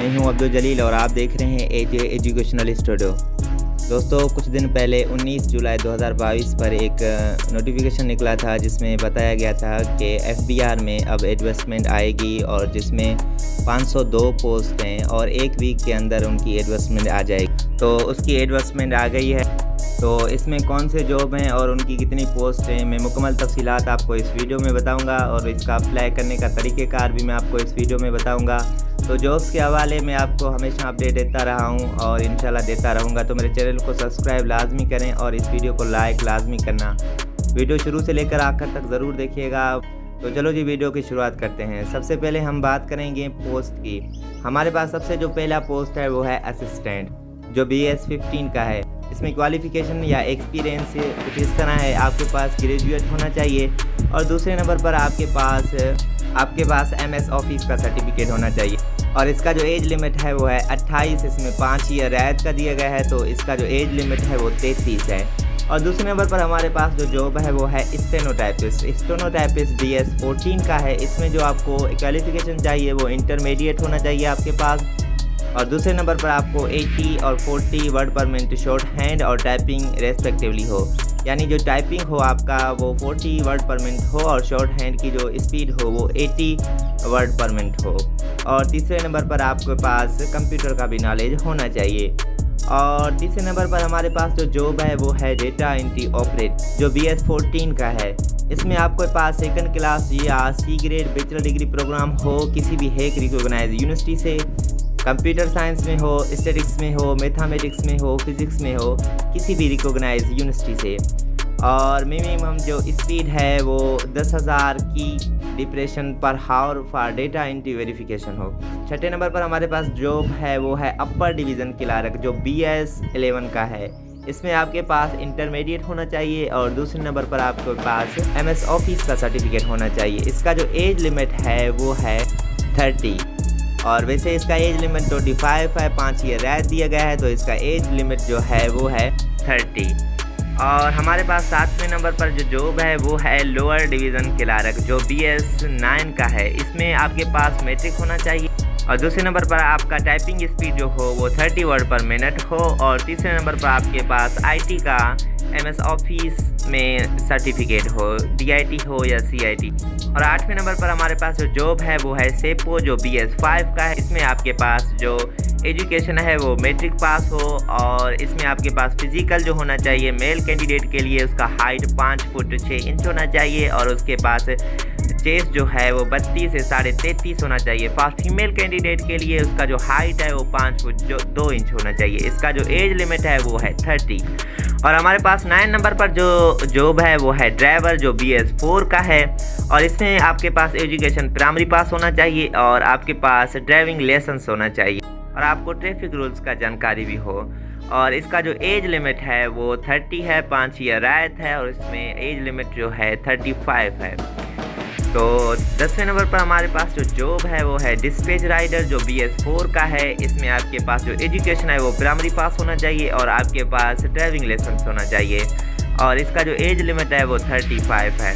मैं हूं अब्दुल जलील और आप देख रहे हैं एजे एजुकेशनल स्टूडियो। दोस्तों, कुछ दिन पहले 19 जुलाई 2022 पर एक नोटिफिकेशन निकला था जिसमें बताया गया था कि एफबीआर में अब एडवर्टाइजमेंट आएगी और जिसमें 502 पोस्ट हैं और एक वीक के अंदर उनकी एडवर्टाइजमेंट आ जाएगी। तो उसकी एडवर्टाइजमेंट आ गई है। तो इसमें कौन से जॉब हैं और उनकी कितनी पोस्ट हैं, मैं मुकम्मल तफसीलात आपको इस वीडियो में बताऊंगा और इसका अप्लाई करने का तरीक़ेकार भी मैं आपको इस वीडियो में बताऊंगा। तो जॉब्स के हवाले में आपको हमेशा अपडेट देता रहा हूं और इंशाल्लाह देता रहूंगा। तो मेरे चैनल को सब्सक्राइब लाजमी करें और इस वीडियो को लाइक लाजमी करना। वीडियो शुरू से लेकर आखिर तक ज़रूर देखिएगा। तो चलो जी, वीडियो की शुरुआत करते हैं। सबसे पहले हम बात करेंगे पोस्ट की। हमारे पास सबसे जो पहला पोस्ट है वो है असिस्टेंट, जो BS 15 का है। इसमें क्वालिफ़िकेशन या एक्सपीरियंस कुछ इस तरह है, आपके पास ग्रेजुएट होना चाहिए और दूसरे नंबर पर आपके पास MS ऑफिस का सर्टिफिकेट होना चाहिए। और इसका जो एज लिमिट है वो है 28। इसमें 5 ईयर रैद का दिया गया है, तो इसका जो एज लिमिट है वो 33 है। और दूसरे नंबर पर हमारे पास जो जॉब है वो है स्टेनोटाइपिस्ट। स्टेनोटाइपिस्ट BS 14 का है। इसमें जो आपको क्वालिफ़िकेशन चाहिए वो इंटरमीडिएट होना चाहिए आपके पास। और दूसरे नंबर पर आपको 80 और 40 वर्ड पर मिनट शॉर्ट हैंड और टाइपिंग रेस्पेक्टिवली हो, यानी जो टाइपिंग हो आपका वो 40 वर्ड पर मिनट हो और शॉर्ट हैंड की जो स्पीड हो वो 80 वर्ड पर मिनट हो। और तीसरे नंबर पर आपके पास कंप्यूटर का भी नॉलेज होना चाहिए। और तीसरे नंबर पर हमारे पास जो जॉब है वो है डेटा एंट्री ऑपरेट, जो BS 14 का है। इसमें आपके पास सेकंड क्लास या C grade bachelor degree programme हो किसी भी हैक रिकॉग्नाइज यूनिवर्सिटी से, कंप्यूटर साइंस में हो, स्टैटिक्स में हो, मैथमेटिक्स में हो, फिज़िक्स में हो, किसी भी रिकॉग्नाइज यूनिवर्सिटी से। और मिनिमम जो स्पीड है वो 10,000 की डिप्रेशन पर हावर फॉर डेटा एंट्री वेरिफिकेशन हो। छठे नंबर पर हमारे पास जॉब है वो है अपर डिवीज़न क्लार्क, जो BS 11 का है। इसमें आपके पास इंटरमीडिएट होना चाहिए और दूसरे नंबर पर आपके पास MS ऑफिस का सर्टिफिकेट होना चाहिए। इसका जो एज लिमिट है वो है 30 और वैसे इसका एज लिमिट 25 है। 5 ईयर रैद दिया गया है, तो इसका एज लिमिट जो है वो है 30। और हमारे पास 7वें नंबर पर जो जॉब है वो है लोअर डिवीज़न क्लार्क, जो BS 9 का है। इसमें आपके पास मैट्रिक होना चाहिए और दूसरे नंबर पर आपका टाइपिंग स्पीड जो हो वो 30 वर्ड पर मिनट हो। और तीसरे नंबर पर आपके पास IT का MS ऑफिस में सर्टिफिकेट हो, DIT हो या CIT। और 8वें नंबर पर हमारे पास जो जॉब है वो है सेपो, जो BS 5 का है। इसमें आपके पास जो एजुकेशन है वो मैट्रिक पास हो और इसमें आपके पास फिजिकल जो होना चाहिए मेल कैंडिडेट के लिए उसका हाइट 5 फुट 6 इंच होना चाहिए और उसके पास चेस्ट जो है वो 32 से 33.5 होना चाहिए। फीमेल कैंडिडेट के लिए उसका जो हाइट है वो 5 फुट 2 इंच होना चाहिए। इसका जो एज लिमिट है वो है 30। और हमारे पास 9 नंबर पर जो जॉब है वो है ड्राइवर, जो BS 4 का है। और इसमें आपके पास एजुकेशन प्राइमरी पास होना चाहिए और आपके पास ड्राइविंग लाइसेंस होना चाहिए और आपको ट्रैफिक रूल्स का जानकारी भी हो। और इसका जो एज लिमिट है वो 30 है, 5 ईयर रैद है और इसमें एज लिमिट जो है 35 है। तो 10वें नंबर पर हमारे पास जो जॉब है वो है डिस्पैच राइडर, जो BS 4 का है। इसमें आपके पास जो एजुकेशन है वो प्राइमरी पास होना चाहिए और आपके पास ड्राइविंग लाइसेंस होना चाहिए और इसका जो एज लिमिट है वो 35 है।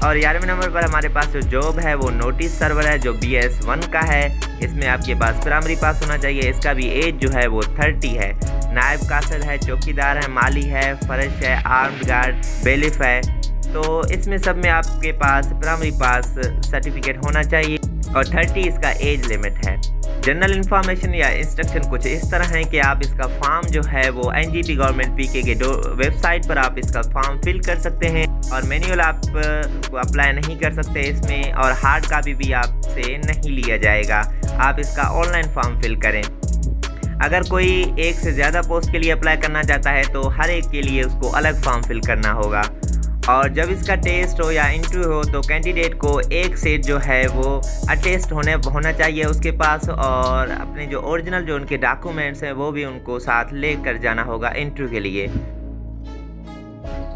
और 11वें नंबर पर हमारे पास जो जॉब है वो नोटिस सर्वर है, जो BS 1 का है। इसमें आपके पास प्राइमरी पास होना चाहिए। इसका भी एज जो है वो 30 है। नायब कासद है, चौकीदार है, माली है, फर्श है, आर्म्ड गार्ड, बेलिफ है। तो इसमें सब में आपके पास प्राइमरी पास सर्टिफिकेट होना चाहिए और 30 इसका एज लिमिट है। जनरल इन्फॉर्मेशन या इंस्ट्रक्शन कुछ इस तरह है कि आप इसका फॉर्म जो है वो NGP गवर्नमेंट PK के वेबसाइट पर आप इसका फॉर्म फिल कर सकते हैं और मैनुअल आप अप्लाई नहीं कर सकते इसमें और हार्ड कापी भी आपसे नहीं लिया जाएगा। आप इसका ऑनलाइन फॉर्म फिल करें। अगर कोई एक से ज़्यादा पोस्ट के लिए अप्लाई करना चाहता है तो हर एक के लिए उसको अलग फॉर्म फिल करना होगा। और जब इसका टेस्ट हो या इंटरव्यू हो तो कैंडिडेट को एक सेट जो है वो अटेस्ट होना चाहिए उसके पास और अपने जो ओरिजिनल जो उनके डॉक्यूमेंट्स हैं वो भी उनको साथ लेकर जाना होगा इंटरव्यू के लिए।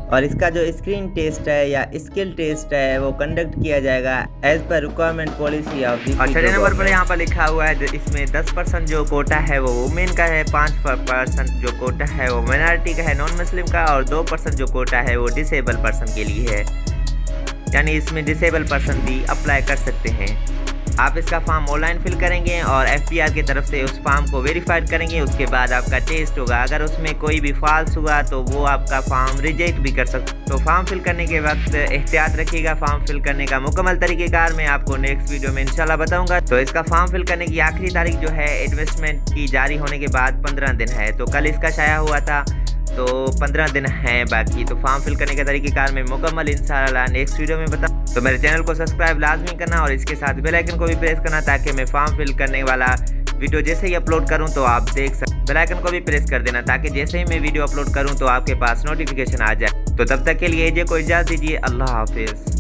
और इसका जो स्क्रीन टेस्ट है या स्किल टेस्ट है वो कंडक्ट किया जाएगा as per requirement policy of the. और 6 नंबर पर यहाँ पर लिखा हुआ है इसमें 10% जो कोटा है वो वुमेन का है, 5% जो कोटा है वो माइनॉरिटी का है, नॉन मुस्लिम का, और 2% जो कोटा है वो डिसेबल पर्सन के लिए है, यानी इसमें डिसेबल पर्सन भी अप्लाई कर सकते हैं। आप इसका फॉर्म ऑनलाइन फिल करेंगे और FBR की तरफ से उस फॉर्म को वेरीफाइड करेंगे। उसके बाद आपका टेस्ट होगा, अगर उसमें कोई भी फॉल्स हुआ तो वो आपका फॉर्म रिजेक्ट भी कर सकते। तो फॉर्म फिल करने के वक्त एहतियात रखिएगा। फॉर्म फिल करने का मुकम्मल तरीक़ेकार मैं आपको नेक्स्ट वीडियो में इंशाल्लाह बताऊंगा। तो इसका फॉर्म फिल करने की आखिरी तारीख जो है एडवर्टाइजमेंट की जारी होने के बाद 15 दिन है। तो कल इसका शाया हुआ था, तो 15 दिन हैं बाकी। तो फॉर्म फिल करने का तरीक़ेकार मैं मुकम्मल इंशाल्लाह नेक्स्ट वीडियो में बताऊँ। तो मेरे चैनल को सब्सक्राइब लाजमी करना और इसके साथ बेल आइकन को भी प्रेस करना, ताकि मैं फॉर्म फिल करने वाला वीडियो जैसे ही अपलोड करूं तो आप देख सकते। बेल आइकन को भी प्रेस कर देना, ताकि जैसे ही मैं वीडियो अपलोड करूं तो आपके पास नोटिफिकेशन आ जाए। तो तब तक के लिए को इजाज़त दीजिए। अल्लाह हाफिज़।